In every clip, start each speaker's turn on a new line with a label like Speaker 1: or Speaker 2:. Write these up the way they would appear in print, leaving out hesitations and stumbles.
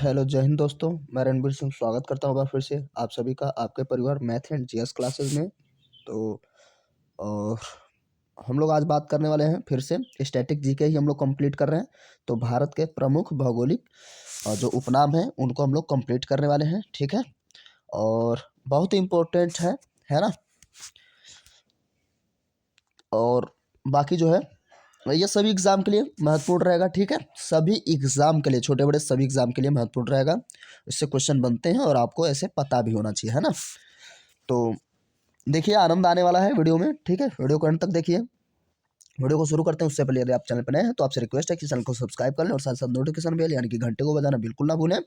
Speaker 1: Hello जय हिंद दोस्तों। मैं रणबीर सिंह स्वागत करता हूँ फिर से आप सभी का आपके परिवार मैथ एंड जीएस क्लासेस में। तो और हम लोग आज बात करने वाले हैं फिर से स्टैटिक जीके ही हम लोग कंप्लीट कर रहे हैं। तो भारत के प्रमुख भौगोलिक जो उपनाम हैं उनको हम लोग कंप्लीट करने वाले हैं, ठीक है। और बहुत ही इम्पोर्टेंट है ना। और बाकी जो है ये सभी एग्ज़ाम के लिए महत्वपूर्ण रहेगा, ठीक है। सभी एग्ज़ाम के लिए, छोटे बड़े सभी एग्ज़ाम के लिए महत्वपूर्ण रहेगा। इससे क्वेश्चन बनते हैं और आपको ऐसे पता भी होना चाहिए, है ना। तो देखिए आनंद आने वाला है वीडियो में, ठीक है। वीडियो को अंत तक देखिए। वीडियो को शुरू करते हैं उससे पहले यदि आप चैनल पर नए हैं तो आपसे रिक्वेस्ट है कि चैनल को सब्सक्राइब कर लें और साथ साथ नोटिफिकेशन बेल यानी कि घंटे को बजाना बिल्कुल ना भूलें।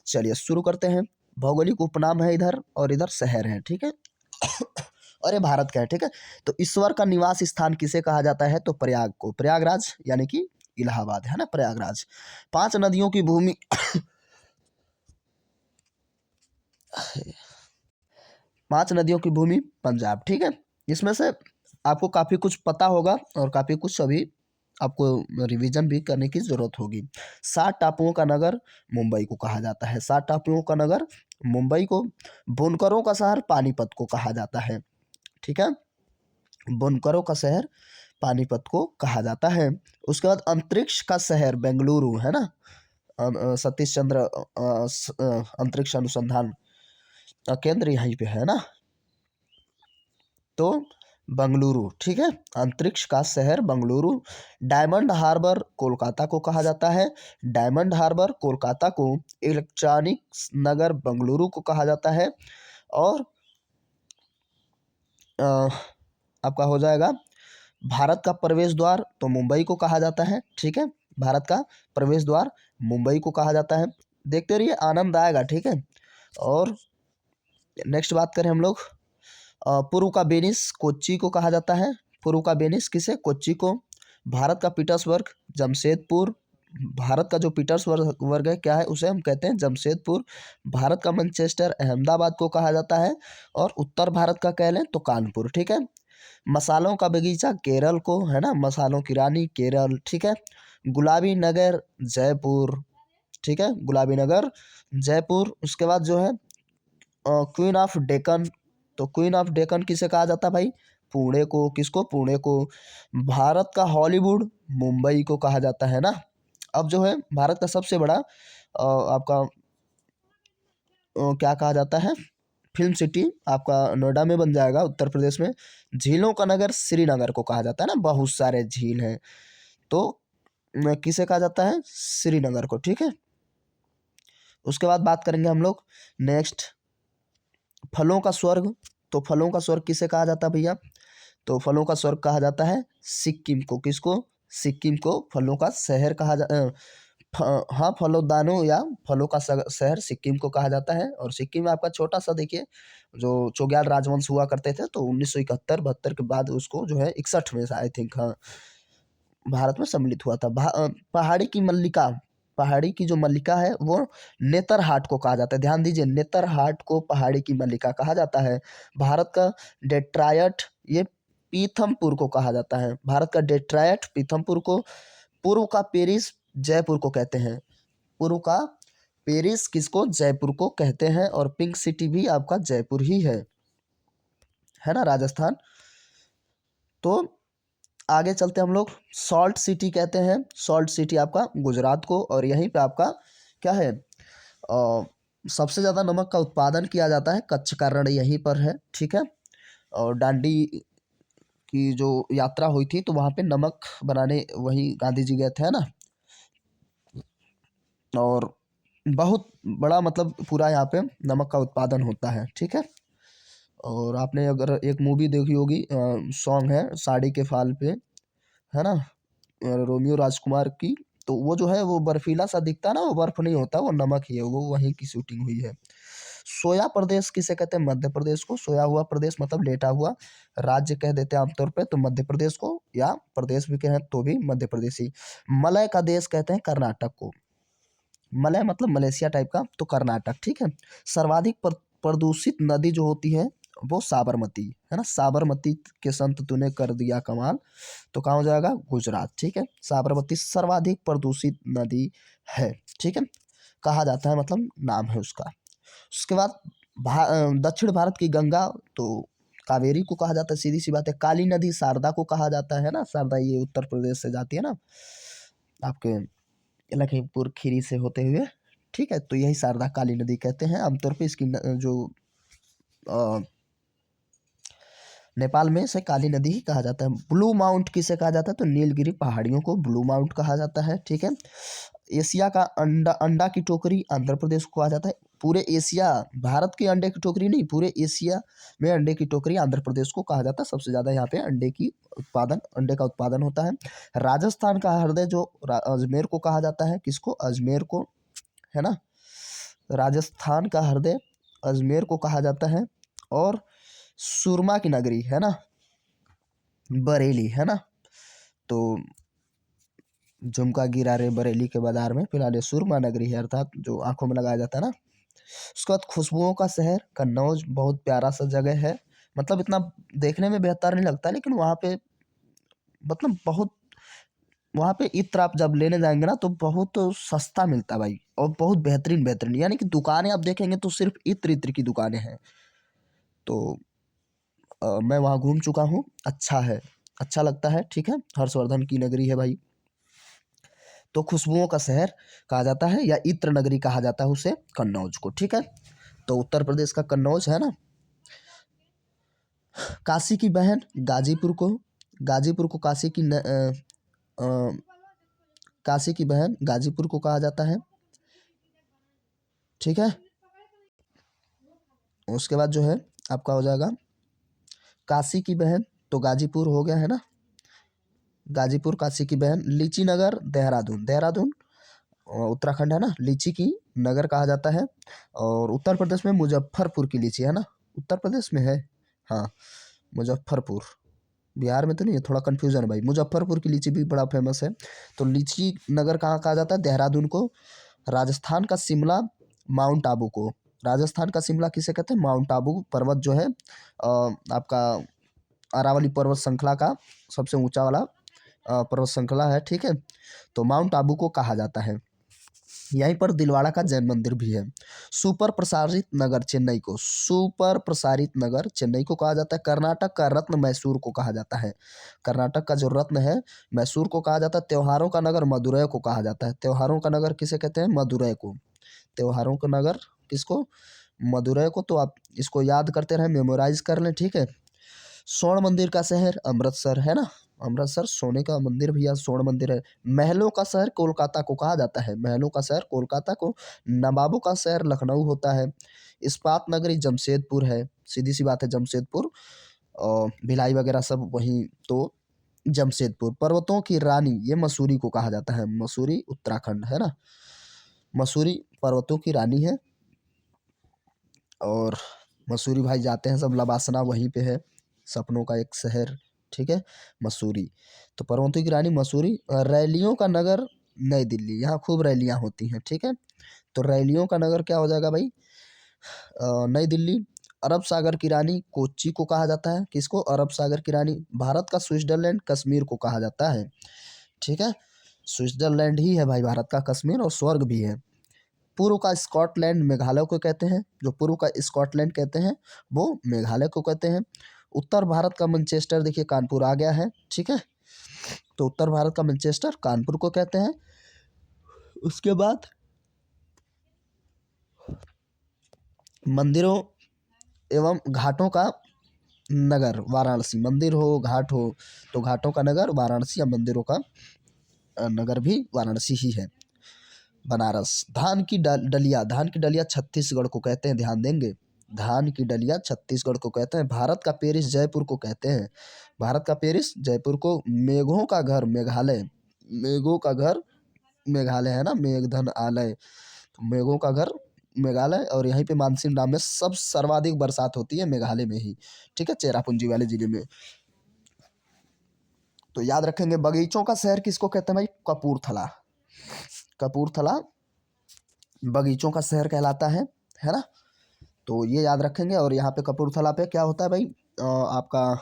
Speaker 1: चलिए शुरू करते हैं। भौगोलिक उपनाम है इधर और इधर शहर है, ठीक है। और ये भारत का है, ठीक है। तो ईश्वर का निवास स्थान किसे कहा जाता है? तो प्रयाग को, प्रयागराज यानी कि इलाहाबाद, है ना, प्रयागराज। 5 नदियों की भूमि 5 नदियों की भूमि पंजाब, ठीक है। इसमें से आपको काफ़ी कुछ पता होगा और काफ़ी कुछ अभी आपको रिवीजन भी करने की ज़रूरत होगी। 7 टापुओं का नगर मुंबई को कहा जाता है। 7 टापुओं का नगर मुंबई को। बुनकरों का शहर पानीपत को कहा जाता है, ठीक है। बुनकरों का शहर पानीपत को कहा जाता है। उसके बाद अंतरिक्ष का शहर बेंगलुरु, है ना। सतीश चंद्र अंतरिक्ष अनुसंधान केंद्र यहीं पे है ना। तो बंगलुरु, ठीक है। अंतरिक्ष का शहर बंगलुरु। डायमंड हार्बर कोलकाता को कहा जाता है। डायमंड हार्बर कोलकाता को। इलेक्ट्रॉनिक्स नगर बंगलुरु को कहा जाता है। और अ, आपका हो जाएगा भारत का प्रवेश द्वार तो मुंबई को कहा जाता है, ठीक है। भारत का प्रवेश द्वार मुंबई को कहा जाता है। देखते रहिए आनंद आएगा, ठीक है। और नेक्स्ट बात करें हम लोग पूर्व का वेनिस कोच्चि को कहा जाता है। पूर्व का वेनिस किसे? कोच्चि को। भारत का पीटर्सबर्ग जमशेदपुर। भारत का जो पीटर्सबर्ग वर्ग है क्या है? उसे हम कहते हैं जमशेदपुर। भारत का मैनचेस्टर अहमदाबाद को कहा जाता है। और उत्तर भारत का कह लें तो कानपुर, ठीक है। मसालों का बगीचा केरल को, है ना। मसालों की रानी केरल, ठीक है। गुलाबी नगर जयपुर, ठीक है। गुलाबी नगर जयपुर। उसके बाद जो है क्वीन ऑफ डेक्कन। तो क्वीन ऑफ डेक्कन किसे कहा जाता है भाई? पुणे को। किसको? पुणे को। भारत का हॉलीवुड मुंबई को कहा जाता है ना। अब जो है भारत का सबसे बड़ा आपका क्या कहा जाता है? फिल्म सिटी आपका नोएडा में बन जाएगा, उत्तर प्रदेश में। झीलों का नगर श्रीनगर को कहा जाता है ना, बहुत सारे झील हैं। तो किसे कहा जाता है? श्रीनगर को, ठीक है। उसके बाद बात करेंगे हम लोग नेक्स्ट फलों का स्वर्ग। तो फलों का स्वर्ग किसे कहा जाता है भैया? तो फलों का स्वर्ग कहा जाता है सिक्किम को। किसको? सिक्किम को फलों का शहर कहा हाँ, फलोदानों या फलों का शहर सिक्किम को कहा जाता है। और सिक्किम में आपका छोटा सा देखिए जो चोग्याल राजवंश हुआ करते थे, तो 1971-72 के बाद उसको जो है 61 में आई थिंक, हाँ, भारत में सम्मिलित हुआ था। पहाड़ी की मल्लिका, पहाड़ी की जो मल्लिका है वो नेतरहाट को कहा जाता है। ध्यान दीजिए, नेतरहाट को पहाड़ी की मल्लिका कहा जाता है। भारत का डेट्रायट ये पीथमपुर को कहा जाता है। भारत का डेट्रायट पीथमपुर को। पूर्व का पेरिस जयपुर को कहते हैं। पूर्व का पेरिस किसको? जयपुर को कहते हैं। और पिंक सिटी भी आपका जयपुर ही है ना, राजस्थान। तो आगे चलते हम लोग सॉल्ट सिटी कहते हैं। सॉल्ट सिटी आपका गुजरात को। और यहीं पे आपका क्या है सबसे ज़्यादा नमक का उत्पादन किया जाता है। कच्छ का रण यहीं पर है, ठीक है। और दांडी की जो यात्रा हुई थी तो वहाँ पे नमक बनाने वही गांधी जी गए थे, है ना। और बहुत बड़ा मतलब पूरा यहाँ पे नमक का उत्पादन होता है, ठीक है। और आपने अगर एक मूवी देखी होगी, सॉन्ग है साड़ी के फाल पे, है ना, रोमियो राजकुमार की। तो वो जो है वो बर्फीला सा दिखता है ना, वो बर्फ नहीं होता, वो नमक ही है, वो वहीं की शूटिंग हुई है। सोया प्रदेश किसे कहते हैं? मध्य प्रदेश को। सोया हुआ प्रदेश मतलब लेटा हुआ राज्य कह देते हैं आमतौर पे, तो मध्य प्रदेश को, या प्रदेश भी कहें तो भी मध्य प्रदेश ही। मलय का देश कहते हैं कर्नाटक को। मलय मतलब मलेशिया टाइप का, तो कर्नाटक, ठीक है। सर्वाधिक प्रदूषित नदी जो होती है वो साबरमती, है ना। साबरमती के संत तूने कर दिया कमाल, तो कहाँ हो जाएगा? गुजरात, ठीक है। साबरमती सर्वाधिक प्रदूषित नदी है, ठीक है। कहा जाता है, मतलब नाम है उसका। उसके बाद दक्षिण भारत की गंगा तो कावेरी को कहा जाता है, सीधी सी बात है। काली नदी शारदा को कहा जाता है ना, शारदा ये उत्तर प्रदेश से जाती है ना, आपके लखीमपुर खीरी से होते हुए, ठीक है। तो यही शारदा काली नदी कहते हैं आमतौर पे इसकी जो नेपाल में इसे काली नदी ही कहा जाता है। ब्लू माउंट किसे कहा जाता है, तो नीलगिरी पहाड़ियों को ब्लू माउंट कहा जाता है, ठीक है। एशिया का अंडा अंडा की टोकरी आंध्र प्रदेश को कहा जाता है। पूरे एशिया, भारत की अंडे की टोकरी नहीं, पूरे एशिया में अंडे की टोकरी आंध्र प्रदेश को कहा जाता है। सबसे ज़्यादा यहाँ पे अंडे का उत्पादन होता है। राजस्थान का हृदय जो अजमेर को कहा जाता है, किसको, अजमेर को, है ना। राजस्थान का हृदय अजमेर को कहा जाता है। और सुरमा की नगरी, है ना, बरेली, है ना। तो झुमका गिरा रे बरेली के बाजार में, फिलहाल ये सुरमा नगरी है, अर्थात जो आंखों में लगाया जाता है ना। उसके बाद खुशबुओं का शहर कन्नौज, बहुत प्यारा सा जगह है। मतलब इतना देखने में बेहतर नहीं लगता, लेकिन वहाँ पे मतलब बहुत, वहाँ पे इत्र आप जब लेने जाएंगे ना तो बहुत सस्ता मिलता है भाई, और बहुत बेहतरीन बेहतरीन, यानी कि दुकानें आप देखेंगे तो सिर्फ इत्र इत्र की दुकानें हैं। तो मैं वहाँ घूम चुका हूँ, अच्छा है, अच्छा लगता है, ठीक है। हर्षवर्धन की नगरी है भाई। तो खुशबुओं का शहर कहा जाता है, या इत्र नगरी कहा जाता है उसे, कन्नौज को, ठीक है। तो उत्तर प्रदेश का कन्नौज, है ना। काशी की बहन गाजीपुर को काशी की बहन गाजीपुर को कहा जाता है, ठीक है। उसके बाद जो है आपका हो जाएगा काशी की बहन, तो गाजीपुर हो गया, है ना। गाजीपुर काशी की बहन। लीची नगर देहरादून, देहरादून उत्तराखंड है ना, लीची की नगर कहा जाता है। और उत्तर प्रदेश में मुजफ्फरपुर की लीची, है ना, उत्तर प्रदेश में है, हाँ, मुजफ्फरपुर, बिहार में तो नहीं है, थोड़ा कन्फ्यूजन है भाई। मुजफ्फरपुर की लीची भी बड़ा फेमस है। तो लीची नगर कहाँ कहा जाता है, देहरादून को। राजस्थान का शिमला माउंट आबू को, राजस्थान का शिमला किसे कहते हैं, माउंट आबू पर्वत जो है आपका अरावली पर्वत श्रृंखला का सबसे ऊंचा वाला पर्वत श्रृंखला है, ठीक है। तो माउंट आबू को कहा जाता है। यहीं पर दिलवाड़ा का जैन मंदिर भी है। सुपर प्रसारित नगर चेन्नई को कहा जाता है। कर्नाटक का रत्न मैसूर को कहा जाता है। कर्नाटक का जो रत्न है मैसूर को कहा जाता है। त्योहारों का नगर मदुरै को कहा जाता है। त्योहारों का नगर किसे कहते हैं, मदुरै को। त्योहारों का नगर किसको, मदुरै को। तो आप इसको याद करते रहें, मेमोराइज कर लें, ठीक है। स्वर्ण मंदिर का शहर अमृतसर, है ना, अमृतसर सोने का मंदिर भैया, स्वर्ण मंदिर है। महलों का शहर कोलकाता को कहा जाता है, महलों का शहर कोलकाता को। नवाबों का शहर लखनऊ होता है। इस्पात नगरी जमशेदपुर है, सीधी सी बात है, जमशेदपुर, और भिलाई वगैरह सब वहीं, तो जमशेदपुर। पर्वतों की रानी ये मसूरी को कहा जाता है, मसूरी उत्तराखंड, है ना, मसूरी पर्वतों की रानी है। और मसूरी भाई जाते हैं सब, लबासना वहीं पे है, सपनों का एक शहर, ठीक है, मसूरी। तो पर्वतों की रानी मसूरी। रैलियों का नगर नई दिल्ली, यहाँ खूब रैलियाँ होती हैं, ठीक है। तो रैलियों का नगर क्या हो जाएगा भाई, नई दिल्ली। अरब सागर की रानी कोच्चि को कहा जाता है, किसको, अरब सागर की रानी। भारत का स्विट्जरलैंड कश्मीर को कहा जाता है, ठीक है। स्विट्जरलैंड ही है भाई भारत का कश्मीर, और स्वर्ग भी है। पूर्व का स्कॉटलैंड मेघालय को कहते हैं, जो पूर्व का स्कॉटलैंड कहते हैं वो मेघालय को कहते हैं। उत्तर भारत का मैनचेस्टर, देखिए कानपुर आ गया है, ठीक है। तो उत्तर भारत का मैनचेस्टर कानपुर को कहते हैं। उसके बाद मंदिरों एवं घाटों का नगर वाराणसी, मंदिर हो घाट हो, तो घाटों का नगर वाराणसी, या मंदिरों का नगर भी वाराणसी ही है। बनारस। धान की डलिया छत्तीसगढ़ को कहते हैं, ध्यान देंगे, धान की डलिया छत्तीसगढ़ को कहते हैं। भारत का पेरिस जयपुर को कहते हैं, भारत का पेरिस जयपुर को। मेघों का घर मेघालय, मेघों का घर मेघालय, है ना, मेघधन आलय, तो मेघों का घर मेघालय। और यहीं पे मानसून नाम में सब सर्वाधिक बरसात होती है मेघालय में ही, ठीक है, चेरापूंजी वाले जिले में। तो याद रखेंगे, बगीचों का शहर किसको कहते हैं भाई, कपूरथला, कपूरथला बगीचों का शहर कहलाता है ना। तो ये याद रखेंगे। और यहाँ पे कपूरथला पे क्या होता है भाई, आपका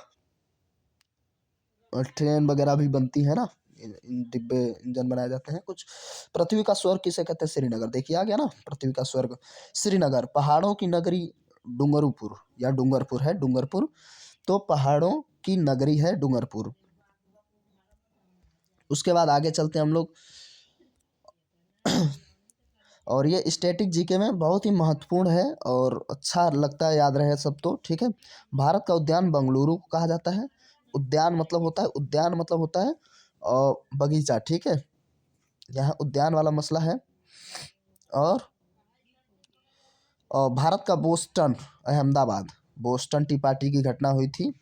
Speaker 1: ट्रेन वगैरह भी बनती है ना, इन डिब्बे इंजन बनाए जाते हैं कुछ। पृथ्वी का स्वर्ग किसे कहते हैं? श्रीनगर। देखिए आ गया ना, पृथ्वी का स्वर्ग श्रीनगर। पहाड़ों की नगरी डूंगरपुर या डूंगरपुर है, डूंगरपुर। तो पहाड़ों की नगरी है डूंगरपुर। उसके बाद आगे चलते हैं हम लोग। और ये स्टैटिक जीके में बहुत ही महत्वपूर्ण है और अच्छा लगता है, याद रहे सब तो, ठीक है। भारत का उद्यान बेंगलुरु को कहा जाता है। उद्यान मतलब होता है, उद्यान मतलब होता है बगीचा, ठीक है। यहाँ उद्यान वाला मसला है। और भारत का Boston Ahmedabad, Boston T party की घटना हुई थी,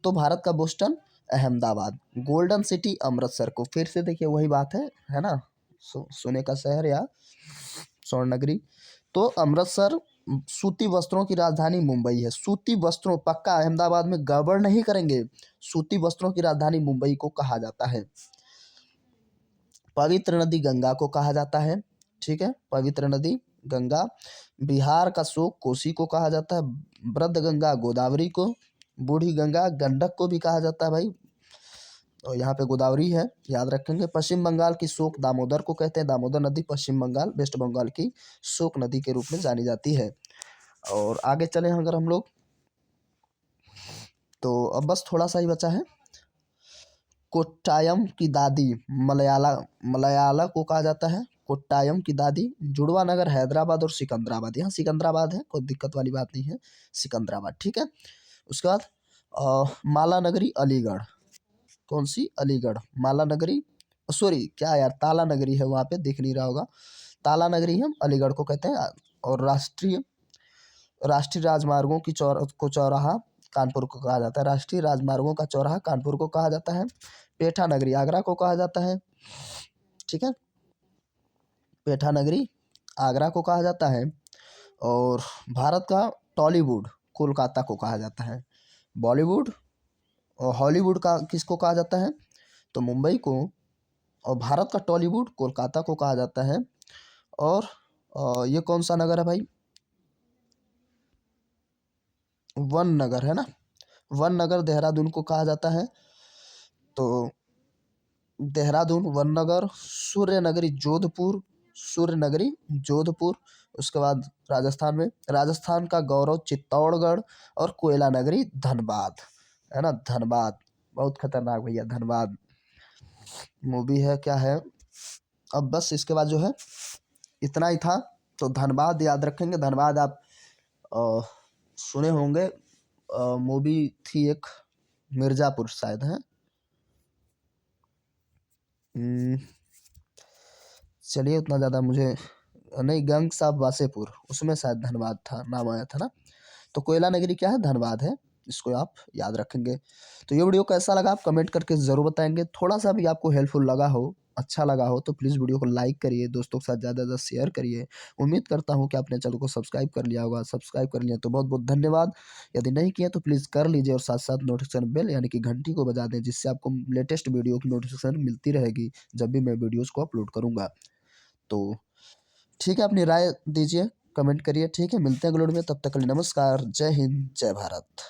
Speaker 1: तो भारत का Boston Ahmedabad. Golden city Amritsar को, फिर से देखिए वही बात है ना, सोने का शहर या स्वर्ण नगरी। तो अमृतसर। सूती वस्त्रों की राजधानी मुंबई है। सूती वस्त्रों, पक्का अहमदाबाद में गड़बड़ नहीं करेंगे, सूती वस्त्रों की राजधानी मुंबई को कहा जाता है। पवित्र नदी गंगा को कहा जाता है, ठीक है, पवित्र नदी गंगा। बिहार का शोक कोसी को कहा जाता है। वृद्ध गंगा गोदावरी को। बूढ़ी गंगा गंडक को भी कहा जाता है भाई, और यहाँ पे गोदावरी है, याद रखेंगे। पश्चिम बंगाल की शोक दामोदर को कहते हैं। दामोदर नदी पश्चिम बंगाल, वेस्ट बंगाल की शोक नदी के रूप में जानी जाती है। और आगे चले अगर हम लोग, तो अब बस थोड़ा सा ही बचा है। कोट्टायम की दादी मलयाला को कहा जाता है। कोट्टायम की दादी। जुड़वा नगर हैदराबाद और सिकंदराबाद, यहाँ सिकंदराबाद है, कोई दिक्कत वाली बात नहीं है, सिकंदराबाद, ठीक है। उसके बाद माला नगरी अलीगढ़। कौन सी? अलीगढ़। माला नगरी, सॉरी क्या यार, ताला नगरी है वहाँ पे, दिख नहीं रहा होगा, ताला नगरी हम अलीगढ़ को कहते हैं। और राष्ट्रीय राजमार्गों की चौराहा कानपुर को कहा जाता है। राष्ट्रीय राजमार्गों का चौराहा कानपुर को कहा जाता है। पेठा नगरी आगरा को कहा जाता है, ठीक है, पेठा नगरी आगरा को कहा जाता है। और भारत का टॉलीवुड कोलकाता को कहा जाता है। बॉलीवुड और हॉलीवुड का किसको कहा जाता है? तो मुंबई को। और भारत का टॉलीवुड कोलकाता को कहा जाता है। और ये कौन सा नगर है भाई? वन नगर है ना, वन नगर देहरादून को कहा जाता है। तो देहरादून वन नगर। सूर्य नगरी जोधपुर, सूर्य नगरी जोधपुर। उसके बाद राजस्थान का गौरव चित्तौड़गढ़। और कोयला नगरी धनबाद, है ना, धनबाद। बहुत खतरनाक भैया धनबाद मूवी है, क्या है। अब बस इसके बाद जो है इतना ही था। तो धनबाद याद रखेंगे, धनबाद आप सुने होंगे, मूवी थी एक, मिर्जापुर शायद है। चलिए उतना ज़्यादा मुझे नहीं, गंग साहब वासेपुर, उसमें शायद धनबाद था, नाम आया था ना। तो कोयला नगरी क्या है? धनबाद है, इसको आप याद रखेंगे। तो ये वीडियो कैसा लगा आप कमेंट करके ज़रूर बताएंगे। थोड़ा सा भी आपको हेल्पफुल लगा हो, अच्छा लगा हो, तो प्लीज़ वीडियो को लाइक करिए, दोस्तों के साथ ज़्यादा ज़्यादा शेयर करिए। उम्मीद करता हूँ कि आपने चैनल को सब्सक्राइब कर लिया होगा। सब्सक्राइब कर लिया तो बहुत बहुत धन्यवाद। यदि नहीं किया तो प्लीज़ कर लीजिए, और साथ साथ नोटिफिकेशन बेल यानी कि घंटी को बजा दें, जिससे आपको लेटेस्ट वीडियो की नोटिफिकेशन मिलती रहेगी जब भी मैं वीडियोज़ को अपलोड करूँगा। तो ठीक है, अपनी राय दीजिए, कमेंट करिए, ठीक है। मिलते हैं अगले वीडियो में, तब तक के लिए नमस्कार, जय हिंद, जय भारत।